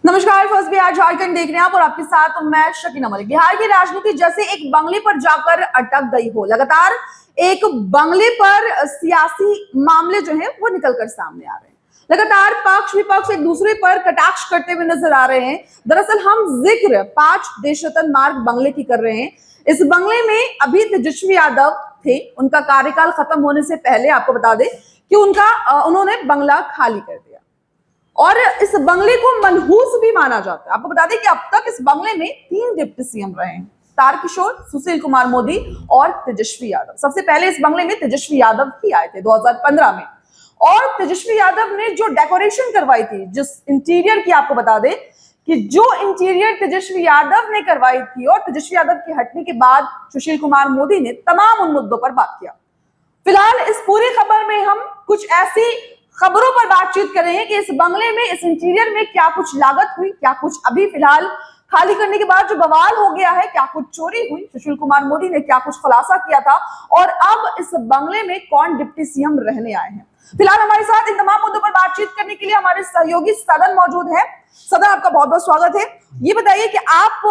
नमस्कार, फर्स्ट बिहार झारखंड देख रहे हैं आप और आपके साथ मैं शकीना मलिक। बिहार की राजनीति जैसे एक बंगले पर जाकर अटक गई हो। लगातार एक बंगले पर सियासी मामले जो हैं वो निकलकर सामने आ रहे हैं। लगातार पक्ष विपक्ष एक दूसरे पर कटाक्ष करते हुए नजर आ रहे हैं। दरअसल हम जिक्र 5 देशरत्न मार्ग बंगले की कर रहे हैं। इस बंगले में अभी तेजस्वी यादव थे। उनका कार्यकाल खत्म होने से पहले आपको बता दें कि उन्होंने बंगला खाली कर दिया और इस बंगले को मनहूस भी माना जाता है। आपको बता दें कि अब तक इस बंगले में 3 डिप्टी सीएम रहे हैं, तारकिशोर, सुशील कुमार मोदी और तेजस्वी यादव। सबसे पहले इस बंगले में तेजस्वी यादव ही आए थे 2015 में, और तेजस्वी यादव ने जो डेकोरेशन करवाई थी, जिस इंटीरियर की आपको बता दें कि जो इंटीरियर तेजस्वी यादव ने करवाई थी, और तेजस्वी यादव के हटने के बाद सुशील कुमार मोदी ने तमाम उन मुद्दों पर बात किया। फिलहाल इस पूरी खबर में हम कुछ ऐसी खबरों पर बातचीत कर रहे हैं कि इस बंगले में, इस इंटीरियर में क्या कुछ लागत हुई, क्या कुछ अभी फिलहाल खाली करने के बाद जो बवाल हो गया है, क्या कुछ चोरी हुई, सुशील कुमार मोदी ने क्या कुछ खुलासा किया था, और अब इस बंगले में कौन डिप्टी सीएम रहने आए हैं। फिलहाल हमारे साथ इन तमाम मुद्दों पर बातचीत करने के लिए हमारे सहयोगी सदन मौजूद है। सदन, आपका बहुत बहुत स्वागत है। ये बताइए कि आप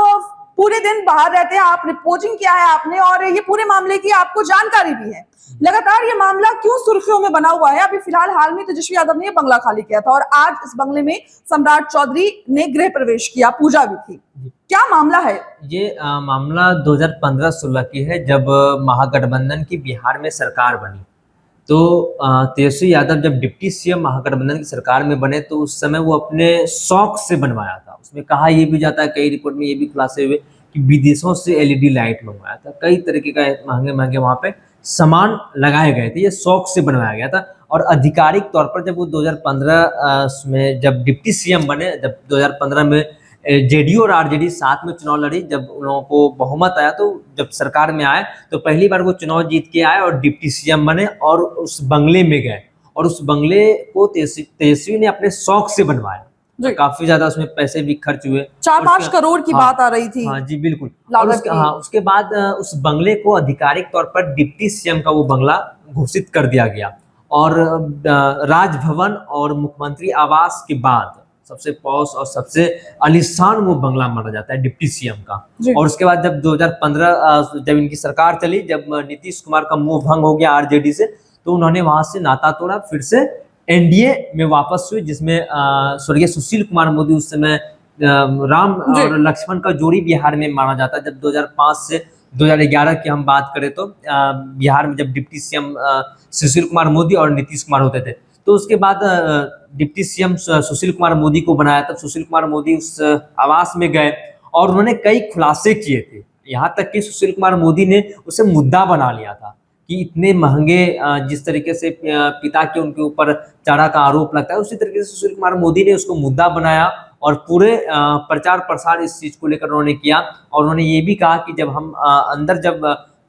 पूरे दिन बाहर रहते हैं, आप रिपोर्टिंग किया है आपने, और ये पूरे मामले की आपको जानकारी भी है। लगातार ये मामला क्यों सुर्खियों में बना हुआ है? अभी फिलहाल हाल में तेजस्वी यादव ने ये बंगला खाली किया था और आज इस बंगले में सम्राट चौधरी ने गृह प्रवेश किया, पूजा भी थी। क्या मामला है? ये मामला 2015-16 की है, जब महागठबंधन की बिहार में सरकार बनी। तो तेजस्वी यादव जब डिप्टी सीएम महागठबंधन की सरकार में बने तो उस समय वो अपने शौक से बनवाया था। उसमें कहा यह भी जाता है, कई रिपोर्ट में ये भी खुलासे हुए कि विदेशों से एलईडी लाइट मंगवाया था, कई तरीके का महंगे महंगे वहाँ पे सामान लगाए गए थे। ये शौक से बनवाया गया था। और आधिकारिक तौर पर जब वो 2015 में जब डिप्टी सीएम बने, जब 2015 में जेडीयू और आरजेडी साथ में चुनाव लड़ी, जब उन लोगों को बहुमत आया, तो जब सरकार में आए तो पहली बार वो चुनाव जीत के आए और डिप्टी सीएम बने और उस बंगले में गए। और उस बंगले को तेजस्वी ने अपने शौक से बनवाया। काफी ज्यादा उसमें पैसे भी खर्च हुए, 4-5 करोड़ की बात आ रही थी। हाँ जी, बिल्कुल। उसके बाद उस बंगले को आधिकारिक तौर पर डिप्टी सीएम का वो बंगला घोषित कर दिया गया। और राजभवन और मुख्यमंत्री आवास के बाद सबसे पॉश और सबसे आलीशान वो बंगला माना जाता है डिप्टी सीएम का। और उसके बाद जब 2015 जब इनकी सरकार चली, जब नीतीश कुमार का मोह भंग हो गया आरजेडी से, तो उन्होंने वहां से नाता तोड़ा, फिर से एनडीए में वापस हुई, जिसमें स्वर्गीय सुशील कुमार मोदी उस समय राम और लक्ष्मण का जोड़ी बिहार में माना जाता है। जब 2005 से 2011 की हम बात करें तो बिहार में जब डिप्टी सीएम सुशील कुमार मोदी और नीतीश कुमार होते थे, तो उसके बाद डिप्टी सीएम सुशील कुमार मोदी को बनाया। तब सुशील कुमार मोदी उस आवास में गए और उन्होंने कई खुलासे किए थे। यहाँ तक कि सुशील कुमार मोदी ने उसे मुद्दा बना लिया था कि इतने महंगे, जिस तरीके से पिता के उनके ऊपर चारा का आरोप लगता है, उसी तरीके से सुशील कुमार मोदी ने उसको मुद्दा बनाया और पूरे प्रचार प्रसार इस चीज को लेकर उन्होंने किया। और उन्होंने ये भी कहा कि जब हम अंदर, जब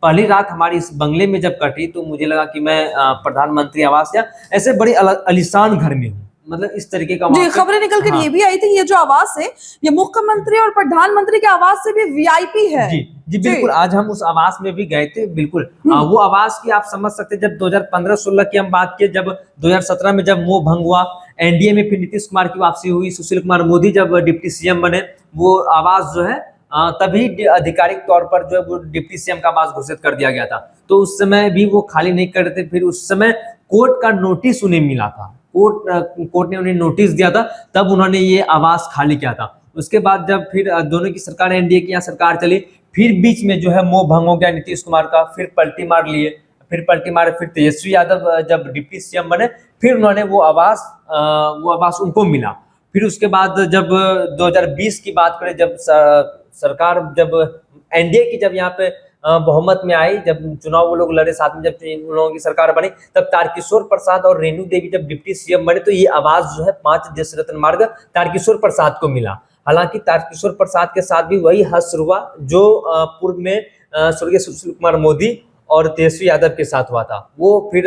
पहली रात हमारी इस बंगले में जब कटी, तो मुझे लगा कि मैं प्रधानमंत्री आवास या ऐसे बड़े आलीशान घर में हूँ। मतलब इस तरीके का खबरें निकल कर ये भी आई थी, ये जो आवास है ये मुख्यमंत्री और प्रधानमंत्री के आवास से भी वीआईपी है। जी बिल्कुल। आज हम उस आवास में भी गए थे। बिल्कुल वो आवास की आप समझ सकते हैं। जब 2015-16 की हम बात किए, जब 2017 में जब मोह भंग हुआ, एनडीए में फिर नीतीश कुमार की वापसी हुई, सुशील कुमार मोदी जब डिप्टी सीएम बने, वो आवास जो है तभी आधिकारिक तौर पर जो है वो डिप्टी सीएम का आवास घोषित कर दिया गया था। तो उस समय भी वो खाली नहीं कर रहे थे। फिर उस समय कोर्ट का नोटिस उन्हें मिला था, कोर्ट ने उन्हें नोटिस दिया था, तब उन्होंने ये आवास खाली किया था। उसके बाद जब फिर दोनों की सरकार, एनडीए की यहाँ सरकार चली, फिर बीच में जो है मोह भंग हो गया नीतीश कुमार का, फिर पलटी मार लिए, फिर तेजस्वी यादव जब डिप्टी सीएम बने, फिर उन्होंने वो आवास उनको मिला। फिर उसके बाद जब 2020 की बात करें, जब सरकार, जब एनडीए की जब यहाँ पे बहुमत में आई, जब चुनाव वो लोग लड़े साथ में, जब उन लोगों की सरकार बनी, तब तारकिशोर प्रसाद और रेणु देवी जब डिप्टी सीएम बने, तो ये आवास जो है 5 देशरत्न मार्ग तारकिशोर प्रसाद को मिला। हालांकि तारकिशोर प्रसाद के साथ भी वही हश्र हुआ जो पूर्व में स्वर्गीय सुशील कुमार मोदी और तेजस्वी यादव के साथ हुआ था। वो फिर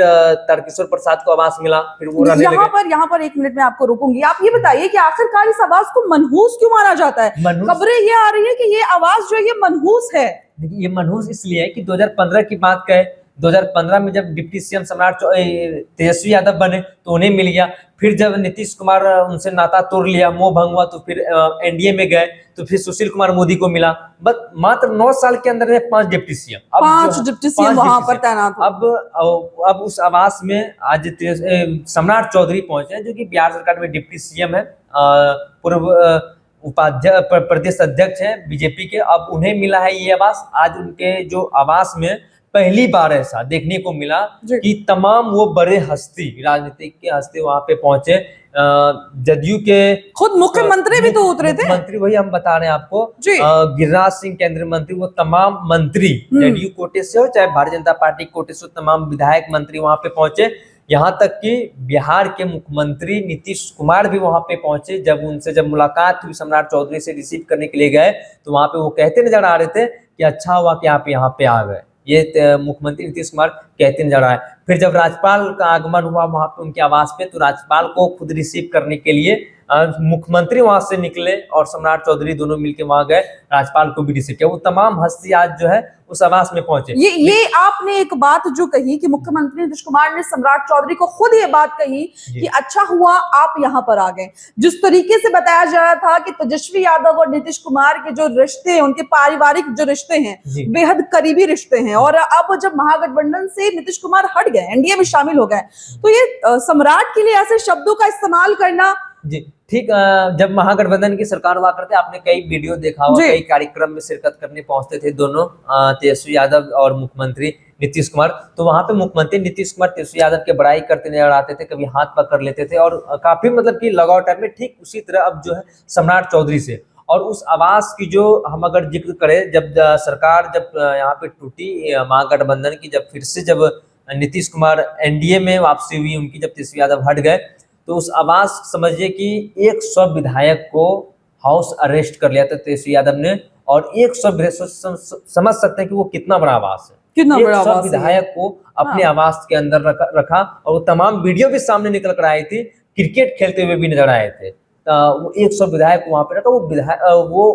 तारकिशोर प्रसाद को आवास मिला, फिर वो रहने लगे। यहाँ पर 1 मिनट में आपको रोकूंगी। आप ये बताइए कि आखिरकार इस आवास को मनहूस क्यों माना जाता है? खबरें ये आ रही है कि ये आवास जो है ये मनहूस है। देखिए, ये मनहूस इसलिए है कि 2015 की बात करें 2015 में जब डिप्टी सीएम तेजस्वी यादव बने तो उन्हें मिल गया। फिर जब नीतीश कुमार उनसे नाता तोड़ लिया, मोह भंग हुआ, तो फिर एनडीए में गए तो फिर सुशील कुमार मोदी को मिला। बस मात्र 9 साल के अंदर 5 डिप्टी सीएम, 5 डिप्टी सीएम वहां पर तैनात हुए। अब उस आवास में आज सम्राट चौधरी पहुंचे जो कि बिहार सरकार में डिप्टी सीएम है, पूर्व उपाध्यक्ष प्रदेश अध्यक्ष है बीजेपी के। अब उन्हें मिला है ये आवास। आज उनके जो आवास में पहली बार ऐसा देखने को मिला कि तमाम वो बड़े हस्ती, राजनीतिक के हस्ती वहां पे पहुंचे। जदयू के खुद मुख्यमंत्री भी तो उतरे थे। मंत्री, वही हम बता रहे हैं आपको, गिरिराज सिंह केंद्रीय मंत्री, वो तमाम मंत्री जदयू कोटे से हो चाहे भारतीय जनता पार्टी कोटे से, तमाम विधायक मंत्री वहां पे पहुंचे। यहाँ तक कि बिहार के मुख्यमंत्री नीतीश कुमार भी वहां पे पहुंचे। जब मुलाकात हुई सम्राट चौधरी से, रिसीव करने के लिए गए तो वहां पे वो कहते नजर आ रहे थे कि अच्छा हुआ कि आप यहाँ पे आ गए। ये मुख्यमंत्री नीतीश कुमार कहते नजर आए। फिर जब राज्यपाल का आगमन हुआ वहां पे उनके आवास पे, तो राज्यपाल को खुद रिसीव करने के लिए मुख्यमंत्री वहां से निकले और सम्राट चौधरी दोनों मिलकर वहां गए, राज्यपाल को भी रिसीव किया। वो तमाम हस्ती आज जो है उस आवास में पहुंचे। ये आपने एक बात जो कही कि मुख्यमंत्री नीतीश कुमार ने सम्राट चौधरी को खुद ये बात कही कि अच्छा हुआ आप यहाँ पर आ गए। जिस तरीके से बताया जा रहा था कि तेजस्वी यादव और नीतीश कुमार के जो रिश्ते हैं, उनके पारिवारिक जो रिश्ते हैं, बेहद करीबी रिश्ते हैं, और अब जब महागठबंधन से नीतीश कुमार हट गए, एनडीए में शामिल हो गए, तो ये सम्राट के लिए ऐसे शब्दों का इस्तेमाल करना जी ठीक। जब महागठबंधन की सरकार हुआ करते, आपने कई वीडियो देखा होगा, कई कार्यक्रम में शिरकत करने पहुंचते थे दोनों, तेजस्वी यादव और मुख्यमंत्री नीतीश कुमार। तो वहां पे मुख्यमंत्री नीतीश कुमार तेजस्वी यादव के बड़ाई करते नजर आते थे, कभी हाथ पकड़ लेते थे और काफी मतलब कि लगाव टाइप में। ठीक उसी तरह अब जो है सम्राट चौधरी से, और उस आवास की जो हम अगर जिक्र करें, जब सरकार यहाँ पे टूटी महागठबंधन की, जब फिर से जब नीतीश कुमार एनडीए में वापसी हुई उनकी, जब तेजस्वी यादव हट गए, तो उस आवास समझिए कि 100 विधायक को हाउस अरेस्ट कर लिया था तेजस्वी यादव ने। और 100 समझ सकते हैं कि वो कितना बड़ा आवास है, कितना बड़ा आवास है। विधायक को अपने आवास के अंदर रखा और वो तमाम वीडियो भी सामने निकल कर आई थी, क्रिकेट खेलते हुए भी नजर आए थे। वो 100 विधायक को वहां पे रखा। वो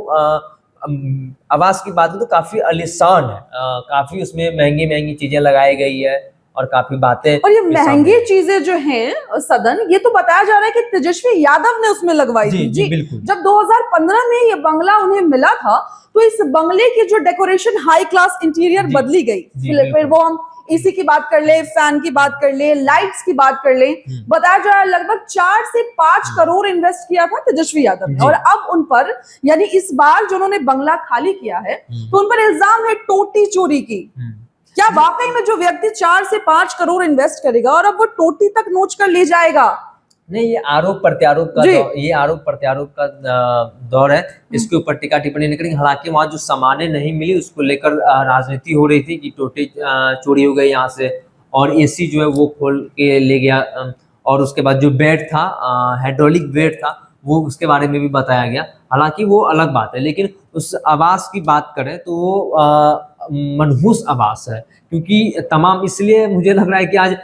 आवास की बात तो काफी आलीशान है, काफी उसमें महंगी महंगी चीजें लगाई गई है और काफी बातें। और ये महंगी चीजें जो हैं सदन, ये तो बताया जा रहा है कि तेजस्वी यादव ने उसमें लगवाई थी। जी बिल्कुल। जब 2015 में ये बंगला उन्हें मिला था, तो इस बंगले की जो डेकोरेशन, हाई क्लास इंटीरियर बदली गई। फिर वो हम एसी की बात कर ले, फैन की बात कर ले, लाइट्स की बात कर ले, बताया जा रहा है लगभग 4 से 5 करोड़ इन्वेस्ट किया था तेजस्वी यादव ने। और अब उन पर, यानी इस बार जो उन्होंने बंगला खाली किया है, तो उन पर इल्जाम है टोटी चोरी की। क्या वाकई में जो व्यक्ति 4 से 5 करोड़ इन्वेस्ट करेगा और अब वो टोटी तक नोच कर ले जाएगा? नहीं, ये आरोप प्रत्यारोप का दौर है। इसके ऊपर टीका टिप्पणी नहीं करेंगे। हालांकि वहां जो सामानें नहीं मिली उसको लेकर राजनीति हो रही थी कि टोटी चोरी हो गई यहाँ से, और एसी जो है वो खोल के ले गया, और उसके बाद जो बेड था, हाइड्रोलिक बेड था, वो उसके बारे में भी बताया गया। हालांकि वो अलग बात है, लेकिन उस आवास की बात करें तो वो मनहूस आवास है, क्योंकि तमाम, इसलिए मुझे लग रहा है कि आज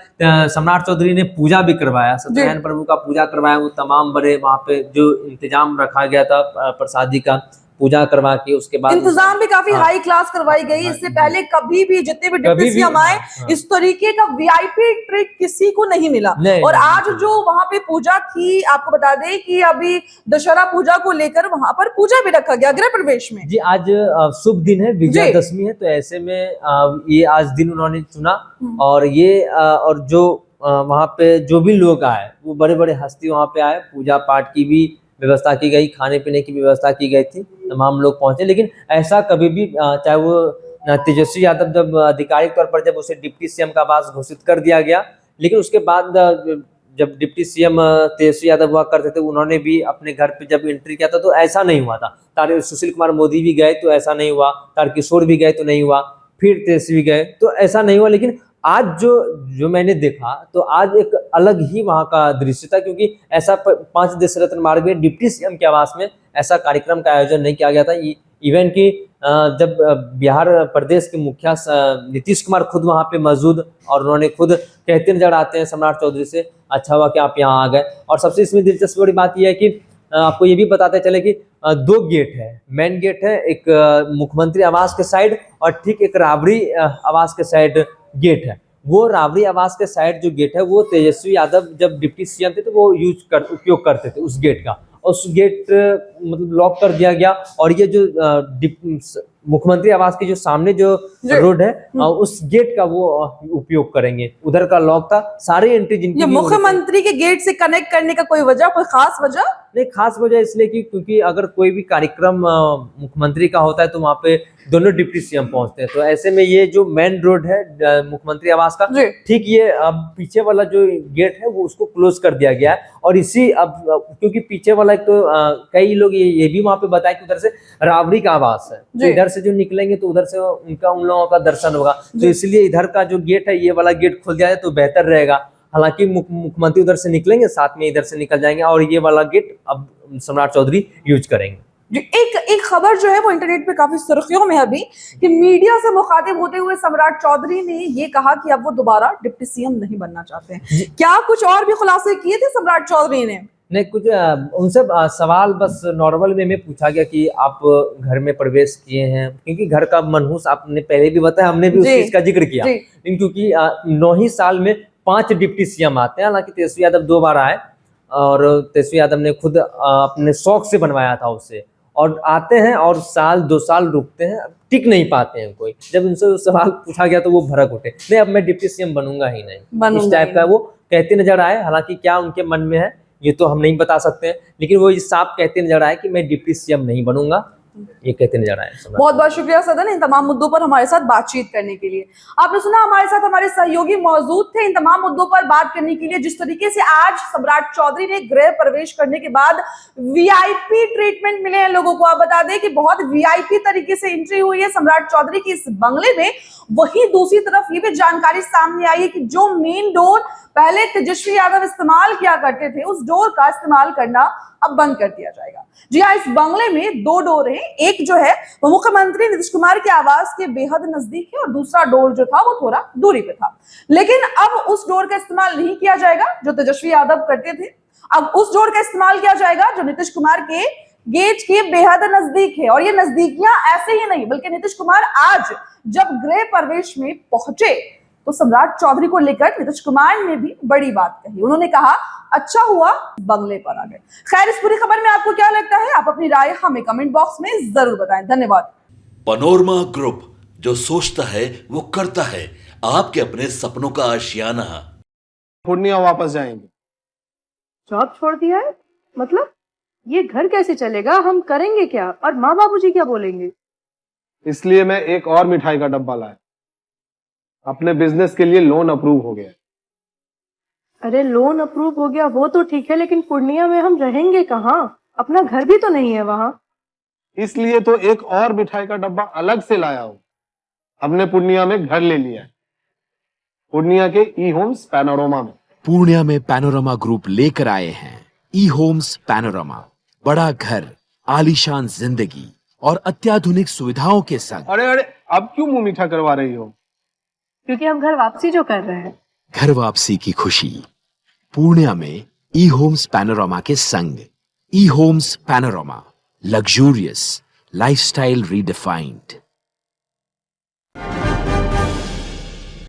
सम्राट चौधरी ने पूजा भी करवाया, सत्यनारायण प्रभु का पूजा करवाया। वो तमाम बड़े वहां पे जो इंतजाम रखा गया था प्रसादी का, पूजा करवा के उसके बाद इंतजाम भी काफी हाई क्लास करवाई गई। इससे पहले कभी भी जितने भी डिप्टी सीएम आए, इस तरीके का वीआईपी ट्रीट किसी को नहीं मिला। और आज जो वहां पे पूजा थी, आपको बता दें कि अभी दशहरा पूजा को लेकर वहां पर पूजा भी रखा गया गृह प्रवेश में। जी, आज शुभ दिन है, विजयादशमी है, तो ऐसे में ये आज दिन उन्होंने चुना। और ये और जो वहां पे जो भी लोग आए, वो बड़े बड़े हस्ती वहां पे आए, पूजा पाठ की भी व्यवस्था की गई, खाने पीने की व्यवस्था की गई थी, तमाम लोग पहुंचे। लेकिन ऐसा कभी भी, चाहे वो तेजस्वी यादव जब आधिकारिक तौर पर जब उसे डिप्टी सीएम का आवास घोषित कर दिया गया, लेकिन उसके बाद जब डिप्टी सीएम तेजस्वी यादव हुआ करते थे, उन्होंने भी अपने घर पे जब एंट्री किया था तो ऐसा नहीं हुआ था। सुशील कुमार मोदी भी गए तो ऐसा नहीं हुआ, तारकिशोर भी गए तो नहीं हुआ, फिर तेजस्वी गए तो ऐसा नहीं हुआ। लेकिन आज जो मैंने देखा, तो आज एक अलग ही वहां का दृश्य था, क्योंकि ऐसा 5 देश रत्न मार्ग में डिप्टी सीएम के आवास में ऐसा कार्यक्रम का आयोजन नहीं किया गया था। इवन कि जब बिहार प्रदेश के मुखिया नीतीश कुमार खुद वहां पे मौजूद, और उन्होंने खुद कहते नजर आते हैं सम्राट चौधरी से, अच्छा हुआ कि आप यहाँ आ गए। और सबसे इसमें दिलचस्प बड़ी बात यह है कि आपको ये भी बताते चले कि 2 गेट है, मेन गेट है एक मुख्यमंत्री आवास के साइड, और ठीक एक राबड़ी आवास के साइड गेट है, वो राबड़ी आवास के साइड जो गेट है वो तेजस्वी यादव जब डिप्टी सीएम थे तो वो उपयोग करते थे उस गेट का। और उस गेट मतलब लॉक कर दिया गया। और ये जो मुख्यमंत्री आवास के जो सामने जो रोड है उस गेट का वो उपयोग करेंगे। उधर का लॉक था, सारे एंट्री जिनकी ये भी होनी मुख्यमंत्री के गेट से कनेक्ट करने का कोई वजह, कोई खास वजह? नहीं, खास वजह इसलिए कि क्योंकि अगर कोई भी कार्यक्रम मुख्यमंत्री का होता है तो वहाँ पे दोनों डिप्टी सीएम पहुंचते हैं। तो ऐसे में ये जो मेन रोड है मुख्यमंत्री आवास का, जी। ठीक ये अब पीछे वाला जो गेट है वो उसको क्लोज कर दिया गया है। और इसी अब क्योंकि पीछे वाला एक तो कई लोग ये भी वहाँ पे बताए कि उधर से राबड़ी का आवास है, तो इधर से जो निकलेंगे तो उधर से उन लोगों का दर्शन होगा। तो इसलिए इधर का जो गेट है ये वाला गेट खोल दिया जाए तो बेहतर रहेगा। हालांकि मुख्यमंत्री उधर से निकलेंगे, साथ में इधर से निकल जाएंगे और ये वाला गेट अब सम्राट चौधरी यूज करेंगे। एक खबर जो है वो इंटरनेट पे काफी सुर्खियों में है अभी कि मीडिया से मुखातिब होते हुए सम्राट चौधरी ने ये कहा कि अब वो दोबारा डिप्टी सीएम नहीं बनना चाहते हैं। क्या कुछ और भी खुलासे किए थे सम्राट चौधरी ने? नहीं, कुछ उनसे सवाल बस नॉर्मल वे में पूछा गया कि आप घर में प्रवेश किए हैं, क्योंकि घर का मनहूस आपने पहले भी बताया, हमने भी उस चीज का जिक्र किया। लेकिन क्योंकि 9 ही साल में 5 डिप्टी सीएम आते हैं, हालांकि तेजस्वी यादव 2 बार आए और तेजस्वी यादव ने खुद अपने शौक से बनवाया था उससे, और आते हैं और साल 2 साल रुकते हैं, टिक नहीं पाते हैं कोई। जब उनसे सवाल पूछा गया तो वो भड़क उठे, नहीं अब मैं डिप्टी सीएम बनूंगा ही नहीं, इस टाइप का वो कहते नजर आए। हालांकि क्या उनके मन में है ये तो हम नहीं बता सकते हैं, लेकिन वो साफ कहते नजर आए कि मैं डिप्टी सीएम नहीं बनूंगा, ये कहते नजर आए। बहुत बहुत शुक्रिया सदन इन तमाम मुद्दों पर हमारे साथ बातचीत करने के लिए। आपने सुना हमारे साथ हमारे सहयोगी मौजूद थे इन तमाम मुद्दों पर बात करने के लिए। जिस तरीके से आज सम्राट चौधरी ने गृह प्रवेश करने के बाद वीआईपी ट्रीटमेंट मिले हैं लोगों को, आप बता दें कि बहुत वीआईपी तरीके से एंट्री हुई है सम्राट चौधरी की इस बंगले में। वहीं दूसरी तरफ ये भी जानकारी सामने आई है कि जो मेन डोर पहले तेजस्वी यादव इस्तेमाल किया करते थे उस डोर का इस्तेमाल करना अब बंद कर दिया जाएगा। जी हाँ, इस बंगले में 2 डोर हैं। एक जो है वो मुख्यमंत्री नीतीश कुमार के आवास के बेहद नजदीक है और दूसरा डोर जो था वो थोड़ा दूरी पे था। लेकिन अब उस डोर का इस्तेमाल नहीं किया जाएगा जो तेजस्वी यादव करते थे। अब उस डोर का इस्तेमाल किया जाएगा जो नीतीश कुमार के गेट के बेहद नजदीक है। और ये नजदीकियां ऐसे ही नहीं, बल्कि नीतीश कुमार आज जब गृह प्रवेश में पहुंचे तो सम्राट चौधरी को लेकर नीतीश कुमार ने भी बड़ी बात कही। उन्होंने कहा अच्छा हुआ बंगले पर आ गए। खैर, इस पूरी खबर में आपको क्या लगता है? आप अपनी राय हमें कमेंट बॉक्स में जरूर बताएं। धन्यवाद। पैनोरमा ग्रुप, जो सोचता है वो करता है। आपके अपने सपनों का आशियाना। पूर्णिया वापस जाएंगे। जॉब छोड़ दिया है? मतलब ये घर कैसे चलेगा? हम करेंगे क्या? और माँ बाबूजी क्या बोलेंगे? इसलिए मैं एक और मिठाई का डब्बा लाया। अपने बिजनेस के लिए लोन अप्रूव हो गया। अरे लोन अप्रूव हो गया वो तो ठीक है, लेकिन पूर्णिया में हम रहेंगे कहाँ? अपना घर भी तो नहीं है वहां। इसलिए तो एक और मिठाई का डब्बा अलग से लाया हूं। हमने पूर्णिया में घर ले लिया है, पूर्णिया के ई होम्स पैनोरमा में। पूर्णिया में पैनोरमा ग्रुप लेकर आए हैं ई होम्स पैनोरमा। बड़ा घर, आलीशान जिंदगी और अत्याधुनिक सुविधाओं के संग। अरे अब क्यों मुंह मीठा करवा रही हो? क्योंकि हम घर वापसी जो कर रहे हैं। घर वापसी की खुशी पूर्णिया में ई होम्स पैनोरमा के संग। ई Homes Panorama, luxurious lifestyle redefined.